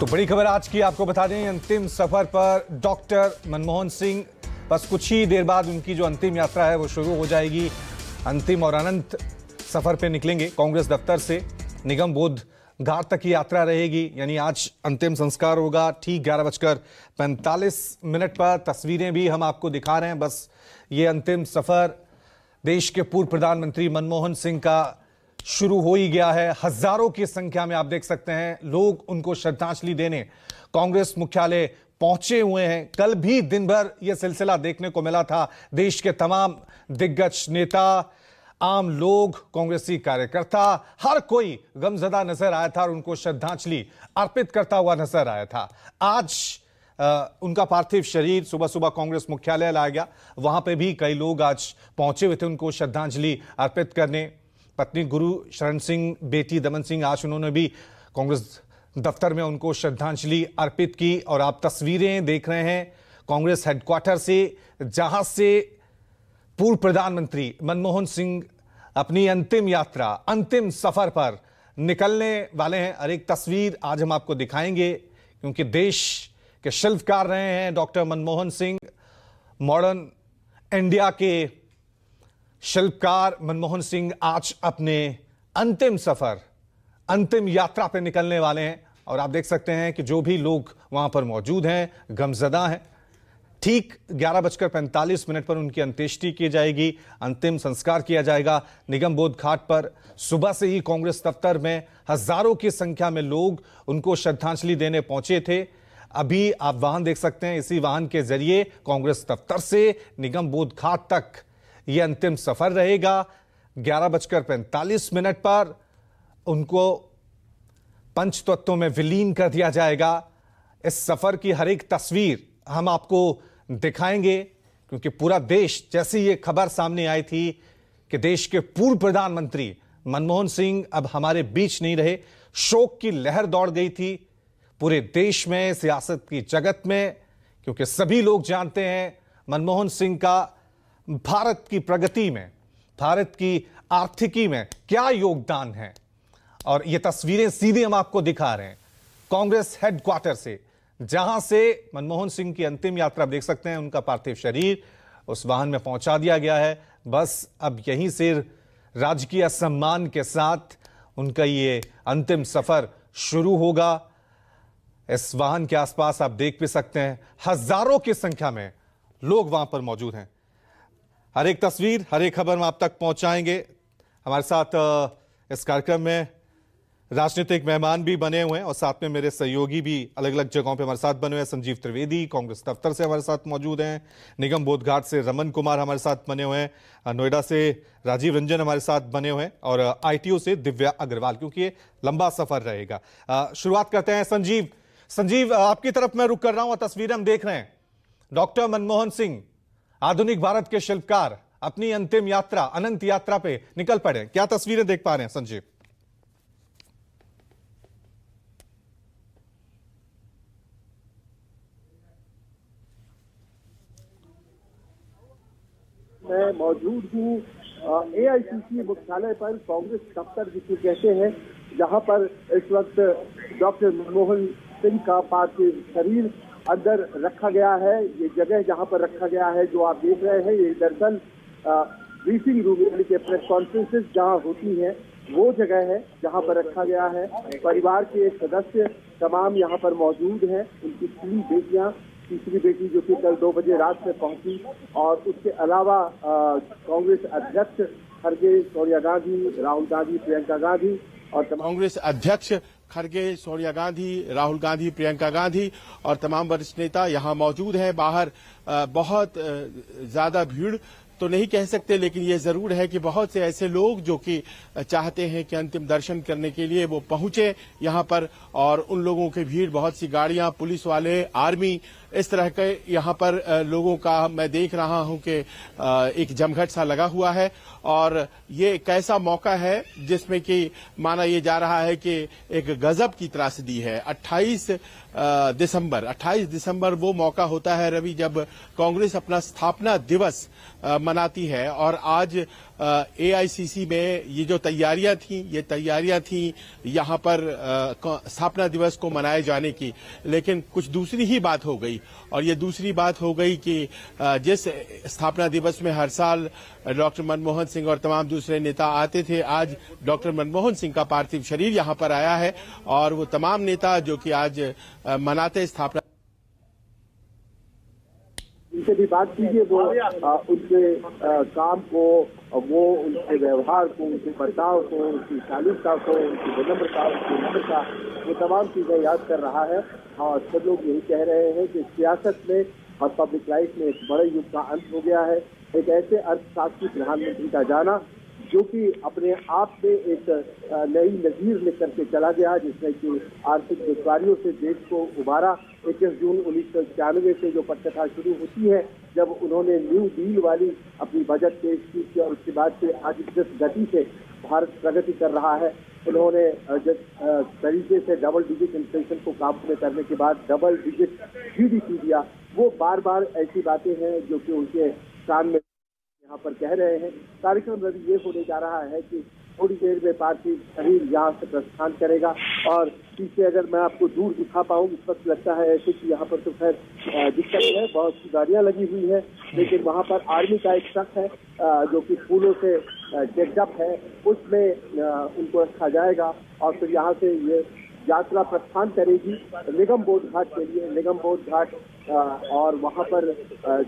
तो बड़ी खबर आज की आपको बता दें, अंतिम सफर पर डॉक्टर मनमोहन सिंह। बस कुछ ही देर बाद उनकी जो अंतिम यात्रा है वो शुरू हो जाएगी। अंतिम और अनंत सफर पे निकलेंगे कांग्रेस दफ्तर से। निगम बोध घाट तक की यात्रा रहेगी, यानी आज अंतिम संस्कार होगा ठीक 11:45 पर। तस्वीरें भी हम आपको दिखा रहे हैं। बस ये अंतिम सफर देश के पूर्व प्रधानमंत्री मनमोहन सिंह का शुरू हो ही गया है। हजारों की संख्या में आप देख सकते हैं लोग उनको श्रद्धांजलि देने कांग्रेस मुख्यालय पहुंचे हुए हैं। कल भी दिन भर यह सिलसिला देखने को मिला था। देश के तमाम दिग्गज नेता, आम लोग, कांग्रेसी कार्यकर्ता, हर कोई गमजदा नजर आया था और उनको श्रद्धांजलि अर्पित करता हुआ नजर आया था। आज उनका पार्थिव शरीर सुबह सुबह कांग्रेस मुख्यालय लाया गया। वहां पे भी कई लोग आज पहुंचे हुए थे उनको श्रद्धांजलि अर्पित करने। पत्नी गुरु शरण सिंह, बेटी दमन सिंह, आज उन्होंने भी कांग्रेस दफ्तर में उनको श्रद्धांजलि अर्पित की। और आप तस्वीरें देख रहे हैं कांग्रेस हेडक्वार्टर से, जहां से पूर्व प्रधानमंत्री मनमोहन सिंह अपनी अंतिम यात्रा, अंतिम सफर पर निकलने वाले हैं। और एक तस्वीर आज हम आपको दिखाएंगे, क्योंकि देश के शिल्पकार रहे हैं doctor Manmohan Singh. Modern India के शिल्पकार मनमोहन सिंह आज अपने अंतिम सफर, अंतिम यात्रा पर निकलने वाले हैं। और आप देख सकते हैं कि जो भी लोग वहां पर मौजूद हैं गमजदा हैं। ठीक 11:45 पर उनकी अंत्येष्टि की जाएगी, अंतिम संस्कार किया जाएगा निगम बोध घाट पर। सुबह से ही कांग्रेस दफ्तर में हजारों की संख्या में लोग उनको श्रद्धांजलि देने पहुंचे थे। अभी आप वाहन देख सकते हैं, इसी वाहन के जरिए कांग्रेस दफ्तर से निगम बोध घाट तक यह अंतिम सफर रहेगा। 11:45 पर उनको पंचतत्वों में विलीन कर दिया जाएगा। इस सफर की हर एक तस्वीर हम आपको दिखाएंगे, क्योंकि पूरा देश, जैसे ये खबर सामने आई थी कि देश के पूर्व प्रधानमंत्री मनमोहन सिंह अब हमारे बीच नहीं रहे, शोक की लहर दौड़ गई थी पूरे देश में, सियासत की जगत में। क्योंकि सभी लोग जानते हैं मनमोहन सिंह का भारत की प्रगति में, भारत की आर्थिकी में क्या योगदान है। और ये तस्वीरें सीधे हम आपको दिखा रहे हैं कांग्रेस हेडक्वार्टर से, जहां से मनमोहन सिंह की अंतिम यात्रा, आप देख सकते हैं उनका पार्थिव शरीर उस वाहन में पहुंचा दिया गया है। बस अब यहीं से राजकीय सम्मान के साथ उनका ये अंतिम सफर शुरू होगा। इस वाहन के आसपास आप देख भी सकते हैं हजारों की संख्या में लोग वहां पर मौजूद हैं। हर एक तस्वीर, हर एक खबर हम आप तक पहुंचाएंगे। हमारे साथ इस कार्यक्रम में राजनीतिक मेहमान भी बने हुए हैं और साथ में मेरे सहयोगी भी अलग अलग जगहों पे हमारे साथ बने हुए हैं। संजीव त्रिवेदी कांग्रेस दफ्तर से हमारे साथ मौजूद हैं, निगम बोध घाट से रमन कुमार हमारे साथ बने हुए हैं, नोएडा से राजीव रंजन हमारे साथ बने हुए हैं, और आईटीओ से दिव्या अग्रवाल, क्योंकि ये लंबा सफर रहेगा। शुरुआत करते हैं संजीव, आपकी तरफ मैं रुक कर रहा हूं। तस्वीरें हम देख रहे हैं, डॉक्टर मनमोहन सिंह, आधुनिक भारत के शिल्पकार, अपनी अंतिम यात्रा, अनंत यात्रा पे निकल पड़े। क्या तस्वीरें देख पा रहे हैं संजीव? मैं मौजूद हूँ एआईसीसी मुख्यालय पर, कांग्रेस दफ्तर जिसे कहते हैं, जहां पर इस वक्त डॉक्टर मनमोहन सिंह का पार्थिव शरीर अंदर रखा गया है। ये जगह जहां पर रखा गया है जो आप देख रहे हैं, ये दरअसल ब्रीफिंग रूम यानी कि प्रेस कॉन्फ्रेंसेस जहां होती हैं वो जगह है जहां पर रखा गया है। परिवार के सदस्य तमाम यहाँ पर मौजूद हैं। उनकी 3 बेटियां, तीसरी बेटी जो कि कल 2 बजे रात में पहुंची, और उसके अलावा कांग्रेस अध्यक्ष खड़गे, सोनिया गांधी, राहुल गांधी, प्रियंका गांधी और कांग्रेस अध्यक्ष खड़गे, सोनिया गांधी, राहुल गांधी, प्रियंका गांधी और तमाम वरिष्ठ नेता यहां मौजूद हैं। बाहर बहुत ज्यादा भीड़ तो नहीं कह सकते, लेकिन ये जरूर है कि बहुत से ऐसे लोग जो कि चाहते हैं कि अंतिम दर्शन करने के लिए वो पहुंचे यहां पर, और उन लोगों की भीड़, बहुत सी गाड़ियां, पुलिस वाले, आर्मी, इस तरह के यहां पर लोगों का मैं देख रहा हूं कि एक जमघट सा लगा हुआ है। और ये एक ऐसा मौका है जिसमें कि माना यह जा रहा है कि एक गजब की त्रासदी है। 28 दिसंबर वो मौका होता है रवि, जब कांग्रेस अपना स्थापना दिवस मनाती है। और आज एआईसीसी में ये जो तैयारियां थी यहां पर स्थापना दिवस को मनाए जाने की, लेकिन कुछ दूसरी ही बात हो गई। और ये दूसरी बात हो गई कि जिस स्थापना दिवस में हर साल डॉक्टर मनमोहन सिंह और तमाम दूसरे नेता आते थे, आज डॉक्टर मनमोहन सिंह का पार्थिव शरीर यहां पर आया है। और वो तमाम नेता जो कि आज मनाते स्थापना, उनसे भी बात कीजिए, वो उनके काम को, वो उनके व्यवहार को, उनके बर्ताव को, उनकी शालीनता को, उनकी विनम्रता, उनकी नम्रता, वो तमाम चीजें याद कर रहा है। और सब लोग यही कह रहे हैं कि सियासत में और पब्लिक लाइफ में एक बड़े युग का अंत हो गया है। एक ऐसे अर्थशास्त्री प्रधानमंत्री का जाना जो कि अपने आप में एक नई नजीर लेकर के चला गया, जिसने कि आर्थिक दुश्वारियों से देश को उबारा। 21 जून 1991 से जो पटकथा शुरू होती है, जब उन्होंने न्यू डील वाली अपनी बजट पेश की और उसके बाद से आज जिस गति से भारत प्रगति कर रहा है, उन्होंने जिस तरीके से डबल डिजिट इन्फ्लेशन को काबू में करने के बाद डबल डिजिट जीडीपी दिया, वो बार बार ऐसी बातें हैं जो कि उनके कान में यहाँ पर कह रहे हैं। कार्यक्रम अभी ये होने जा रहा है कि थोड़ी देर में पार्थिव शरीर यहाँ से प्रस्थान करेगा। और पीछे अगर मैं आपको दूर दिखा पाऊँ, इस वक्त लगता है ऐसे कि यहाँ पर तो खैर दिक्कत है, बहुत सी गाड़ियाँ लगी हुई है, लेकिन वहाँ पर आर्मी का एक ट्रक है जो कि फूलों से डेकअप है, उसमें उनको रखा जाएगा। और फिर यहाँ से ये यात्रा प्रस्थान करेगी निगम बोध घाट के लिए। निगम बोध घाट और वहाँ पर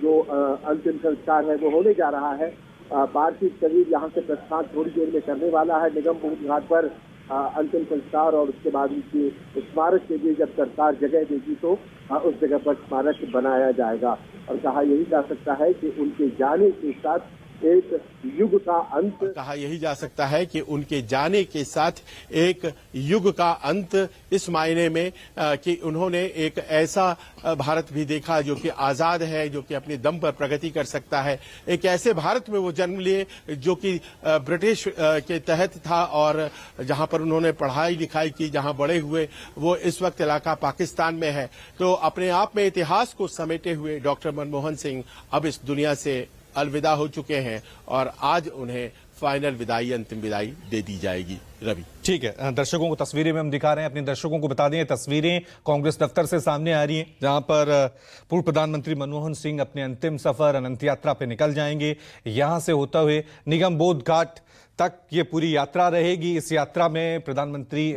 जो अंतिम संस्कार है वो होने जा रहा है। पार्थिव शरीर यहाँ से प्रस्थान थोड़ी देर में करने वाला है। निगम बोध घाट पर अंतिम संस्कार और उसके बाद उनके स्मारक के लिए जब सरकार जगह देगी तो उस जगह पर स्मारक बनाया जाएगा। और कहा यही जा सकता है कि उनके जाने के साथ एक युग का अंत, कहा यही जा सकता है कि उनके जाने के साथ एक युग का अंत, इस मायने में कि उन्होंने एक ऐसा भारत भी देखा जो कि आजाद है, जो कि अपने दम पर प्रगति कर सकता है। एक ऐसे भारत में वो जन्म लिए जो कि ब्रिटिश के तहत था और जहां पर उन्होंने पढ़ाई लिखाई की, जहां बड़े हुए, वो इस वक्त इलाका पाकिस्तान में है। तो अपने आप में इतिहास को समेटे हुए डॉक्टर मनमोहन सिंह अब इस दुनिया से अलविदा हो चुके हैं और आज उन्हें फाइनल विदाई, अंतिम विदाई दे दी जाएगी। रवि, ठीक है, दर्शकों को तस्वीरें में हम दिखा रहे हैं, अपने दर्शकों को बता दें, तस्वीरें कांग्रेस दफ्तर से सामने आ रही हैं, जहां पर पूर्व प्रधानमंत्री मनमोहन सिंह अपने अंतिम सफर अनंत यात्रा पे निकल जाएंगे। यहां से होता हुए निगम बोध घाट तक ये पूरी यात्रा रहेगी। इस यात्रा में प्रधानमंत्री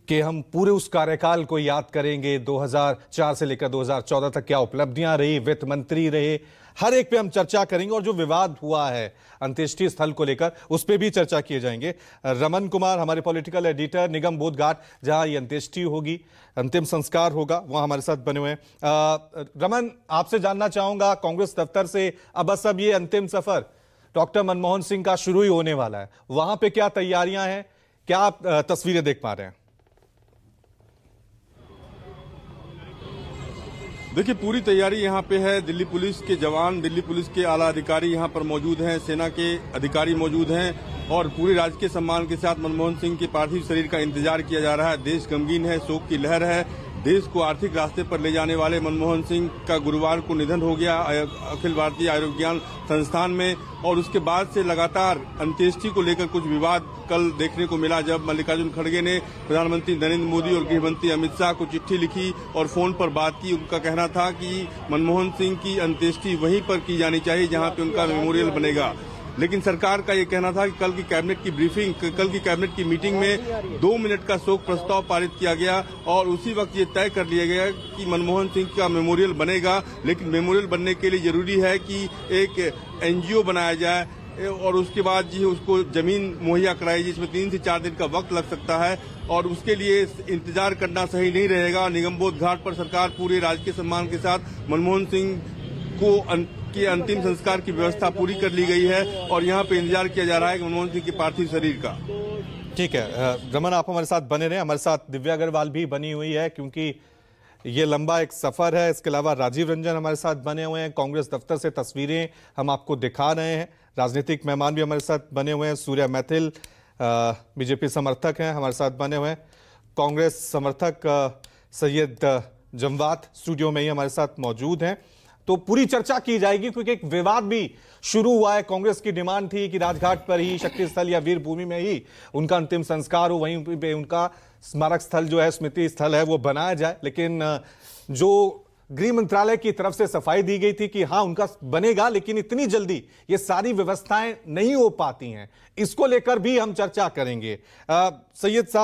कि हम पूरे उस कार्यकाल को याद करेंगे, 2004 से लेकर 2014 तक क्या उपलब्धियां रही, वित्त मंत्री रहे, हर एक पे हम चर्चा करेंगे। और जो विवाद हुआ है अंत्येष्टि स्थल को लेकर, उस पर भी चर्चा किए जाएंगे। रमन कुमार हमारे पॉलिटिकल एडिटर, निगम बोध घाट जहां ये अंत्येष्टि होगी, अंतिम संस्कार होगा, वहां हमारे साथ बने हुए हैं। रमन, आपसे जानना चाहूंगा, कांग्रेस दफ्तर से अब ये अंतिम सफर डॉक्टर मनमोहन सिंह का शुरू ही होने वाला है, वहां पे क्या तैयारियां हैं, क्या आप तस्वीरें देख पा रहे हैं? देखिए, पूरी तैयारी यहाँ पे है। दिल्ली पुलिस के जवान, दिल्ली पुलिस के आला अधिकारी यहाँ पर मौजूद हैं, सेना के अधिकारी मौजूद हैं और पूरे राजकीय सम्मान के साथ मनमोहन सिंह के पार्थिव शरीर का इंतजार किया जा रहा है। देश गमगीन है, शोक की लहर है। देश को आर्थिक रास्ते पर ले जाने वाले मनमोहन सिंह का गुरुवार को निधन हो गया अखिल भारतीय आयुर्विज्ञान संस्थान में, और उसके बाद से लगातार अंत्येष्टि को लेकर कुछ विवाद कल देखने को मिला, जब मल्लिकार्जुन खड़गे ने प्रधानमंत्री नरेंद्र मोदी और गृह मंत्री अमित शाह को चिट्ठी लिखी और फोन पर बात की। उनका कहना था कि मनमोहन सिंह की अंत्येष्टि वहीं पर की जानी चाहिए जहां पे उनका मेमोरियल बनेगा। लेकिन सरकार का ये कहना था कि कल की कैबिनेट की मीटिंग में 2 मिनट का शोक प्रस्ताव पारित किया गया और उसी वक्त ये तय कर लिया गया कि मनमोहन सिंह का मेमोरियल बनेगा। लेकिन मेमोरियल बनने के लिए जरूरी है कि एक एनजीओ बनाया जाए और उसके बाद जी उसको जमीन मुहैया कराई, जिसमें 3 से 4 दिन का वक्त लग सकता है और उसके लिए इंतजार करना सही नहीं रहेगा। निगम बोध घाट पर सरकार पूरे राजकीय सम्मान के साथ मनमोहन सिंह को के अंतिम संस्कार की व्यवस्था पूरी कर ली गई है और यहाँ पे इंतजार किया जा रहा है मनमोहन सिंह के पार्थिव शरीर का। ठीक है रमन, आप हमारे साथ बने रहे। हमारे साथ दिव्या अग्रवाल भी बनी हुई है क्योंकि ये लंबा एक सफर है। इसके अलावा राजीव रंजन हमारे साथ बने हुए हैं। कांग्रेस दफ्तर से तस्वीरें हम आपको दिखा रहे हैं। राजनीतिक मेहमान भी हमारे साथ बने हुए हैं। सूर्या मैथिल बीजेपी समर्थक हैं, हमारे साथ बने हुए हैं। कांग्रेस समर्थक सैयद जमवात स्टूडियो में ही हमारे साथ मौजूद हैं। तो पूरी चर्चा की जाएगी, क्योंकि एक विवाद भी शुरू हुआ है। कांग्रेस की डिमांड थी कि राजघाट पर ही, शक्ति स्थल या वीर भूमि में ही उनका अंतिम संस्कार हो, वहीं पे उनका स्मारक स्थल जो है, स्मृति स्थल है, वो बनाया जाए। लेकिन जो गृह मंत्रालय की तरफ से सफाई दी गई थी कि हाँ उनका बनेगा, लेकिन इतनी जल्दी ये सारी व्यवस्थाएं नहीं हो पाती हैं। इसको लेकर भी हम चर्चा करेंगे। सैयद साहब,